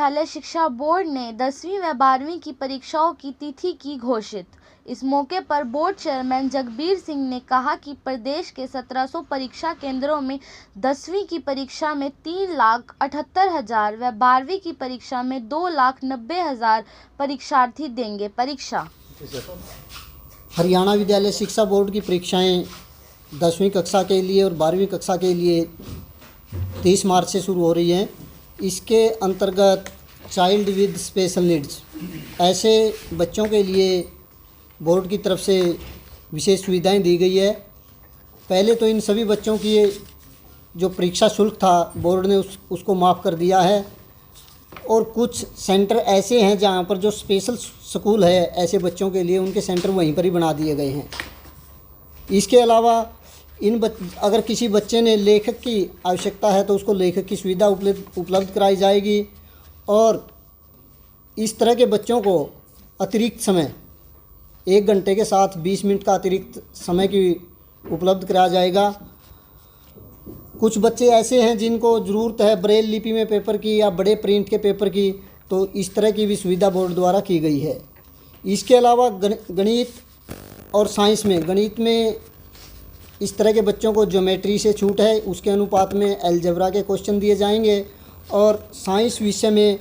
विद्यालय शिक्षा बोर्ड ने 10वीं व 12वीं की परीक्षाओं की तिथि की घोषित। इस मौके पर बोर्ड चेयरमैन जगबीर सिंह ने कहा कि प्रदेश के 1700 परीक्षा केंद्रों में 10वीं की परीक्षा में 3,78,000 व 12वीं की परीक्षा में 2,90,000 परीक्षार्थी देंगे परीक्षा। हरियाणा विद्यालय शिक्षा बोर्ड की परीक्षाएं 10वीं कक्षा के लिए और 12वीं कक्षा के लिए 30 मार्च से शुरू हो रही हैं। इसके अंतर्गत चाइल्ड विद स्पेशल नीड्स ऐसे बच्चों के लिए बोर्ड की तरफ से विशेष सुविधाएं दी गई है। पहले तो इन सभी बच्चों की जो परीक्षा शुल्क था बोर्ड ने उसको माफ़ कर दिया है, और कुछ सेंटर ऐसे हैं जहां पर जो स्पेशल स्कूल है ऐसे बच्चों के लिए उनके सेंटर वहीं पर ही बना दिए गए हैं। इसके अलावा अगर किसी बच्चे ने लेखक की आवश्यकता है तो उसको लेखक की सुविधा उपलब्ध कराई जाएगी, और इस तरह के बच्चों को अतिरिक्त समय 1 घंटे के साथ 20 मिनट का अतिरिक्त समय की उपलब्ध कराया जाएगा। कुछ बच्चे ऐसे हैं जिनको ज़रूरत है ब्रेल लिपि में पेपर की या बड़े प्रिंट के पेपर की, तो इस तरह की भी सुविधा बोर्ड द्वारा की गई है। इसके अलावा गणित और साइंस में, गणित में इस तरह के बच्चों को ज्योमेट्री से छूट है, उसके अनुपात में अलजेब्रा के क्वेश्चन दिए जाएंगे, और साइंस विषय में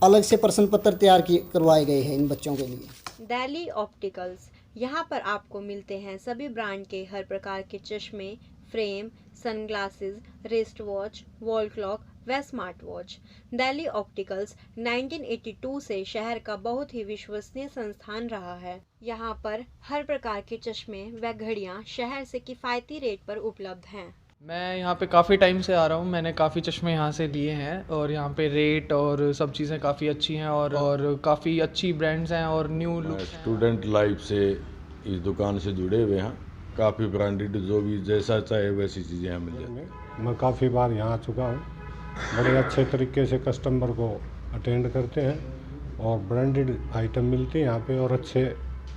अलग से प्रश्न पत्र तैयार करवाए गए हैं इन बच्चों के लिए। दिल्ली ऑप्टिकल्स, यहाँ पर आपको मिलते हैं सभी ब्रांड के हर प्रकार के चश्मे, frame, sunglasses, wrist watch, wall clock व स्मार्ट वॉच। दिल्ली ऑप्टिकल्स 1982 से शहर का बहुत ही विश्वसनीय संस्थान रहा है। यहाँ पर हर प्रकार के चश्मे व घड़ियाँ शहर से किफ़ायती रेट पर उपलब्ध हैं। मैं यहाँ पे काफ़ी टाइम से आ रहा हूँ, मैंने काफ़ी चश्मे यहाँ से लिए हैं, और यहाँ पे रेट और सब चीज़ें काफ़ी अच्छी हैं, और काफ़ी अच्छी ब्रांड्स हैं और न्यू लुक। स्टूडेंट लाइफ से इस दुकान से जुड़े हुए हैं, काफ़ी ब्रांडेड जो भी जैसा चाहे वैसी चीज़ें यहाँ मिल जाती हैं। मैं काफ़ी बार यहाँ आ चुका हूँ, बड़े अच्छे तरीके से कस्टमर को अटेंड करते हैं और ब्रांडेड आइटम मिलते हैं यहाँ पे, और अच्छे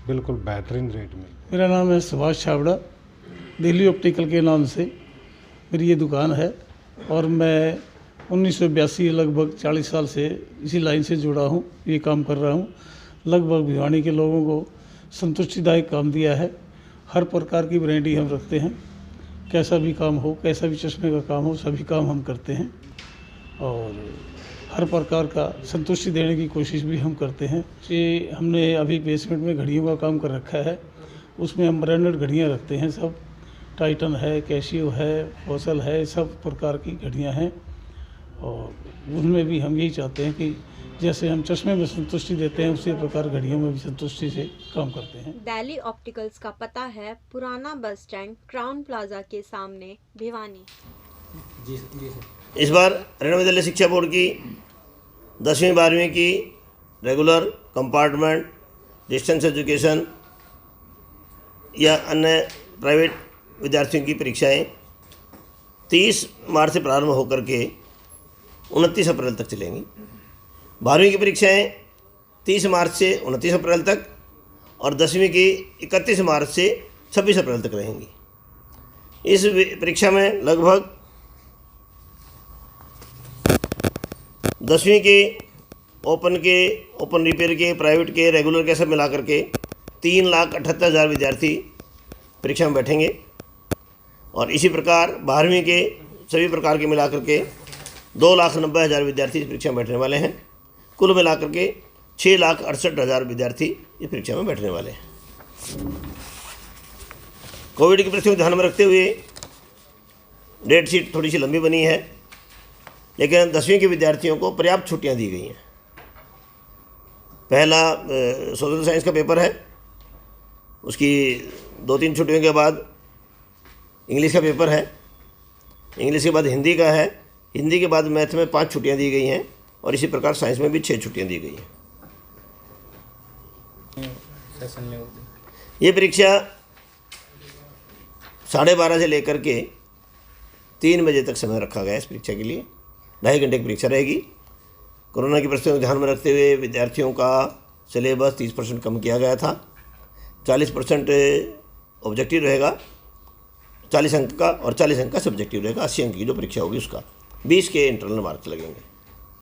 बिल्कुल बेहतरीन रेट में। मेरा नाम है सुभाष छाबड़ा, दिल्ली ऑप्टिकल के नाम से मेरी ये दुकान है, और मैं 1982 लगभग 40 साल से इसी लाइन से जुड़ा हूँ, ये काम कर रहा हूँ। लगभग भिवानी के लोगों को संतुष्टिदायक काम दिया है। हर प्रकार की ब्रांडी हम रखते हैं, कैसा भी काम हो, कैसा भी चश्मे का काम हो, सभी काम हम करते हैं, और हर प्रकार का संतुष्टि देने की कोशिश भी हम करते हैं। ये हमने अभी बेसमेंट में घड़ियों का काम कर रखा है, उसमें हम ब्रांडेड घड़ियाँ रखते हैं। सब टाइटन है, कैशियो है, फोसल है, सब प्रकार की घड़ियाँ हैं, और उनमें भी हम यही चाहते हैं कि जैसे हम चश्मे में संतुष्टि देते हैं उसी प्रकार घड़ियों में भी संतुष्टि से काम करते हैं। दिल्ली ऑप्टिकल्स का पता है पुराना बस स्टैंड क्राउन प्लाजा के सामने, भिवानी। जी इस बार हरियाणा विद्यालय शिक्षा बोर्ड की 10वीं 12वीं की रेगुलर, कंपार्टमेंट, डिस्टेंस एजुकेशन या अन्य प्राइवेट विद्यार्थियों की परीक्षाएं 30 मार्च से प्रारंभ होकर के 29 अप्रैल तक चलेंगी। 12वीं की परीक्षाएं 30 मार्च से 29 अप्रैल तक, और 10वीं की 31 मार्च से 26 अप्रैल तक रहेंगी। इस परीक्षा में लगभग 10वीं के ओपन रिपेयर के, प्राइवेट के, रेगुलर के सब मिला करके 3,78,000 विद्यार्थी परीक्षा में बैठेंगे, और इसी प्रकार 12वीं के सभी प्रकार के मिला करके 2,90,000 विद्यार्थी इस परीक्षा में बैठने वाले हैं। कुल मिला करके 6,68,000 विद्यार्थी इस परीक्षा में बैठने वाले हैं। कोविड की परिस्थितियों को ध्यान में रखते हुए डेट शीट थोड़ी सी लंबी बनी है, लेकिन 10वीं के विद्यार्थियों को पर्याप्त छुट्टियां दी गई हैं। पहला सोशल साइंस का पेपर है, उसकी 2-3 छुट्टियों के बाद इंग्लिश का पेपर है, इंग्लिश के बाद हिंदी का है, हिंदी के बाद मैथ में 5 छुट्टियां दी गई हैं, और इसी प्रकार साइंस में भी 6 छुट्टियां दी गई हैं। ये परीक्षा 12:30 से लेकर के 3 बजे तक समय रखा गया है। इस परीक्षा के लिए 2.5 घंटे की परीक्षा रहेगी। कोरोना की परिस्थितियों को ध्यान में रखते हुए विद्यार्थियों का सिलेबस 30% कम किया गया था। 40% ऑब्जेक्टिव रहेगा 40 अंक का, और 40 अंक का सब्जेक्टिव रहेगा। 80 अंक की जो परीक्षा होगी उसका 20 के इंटरनल मार्क्स लगेंगे।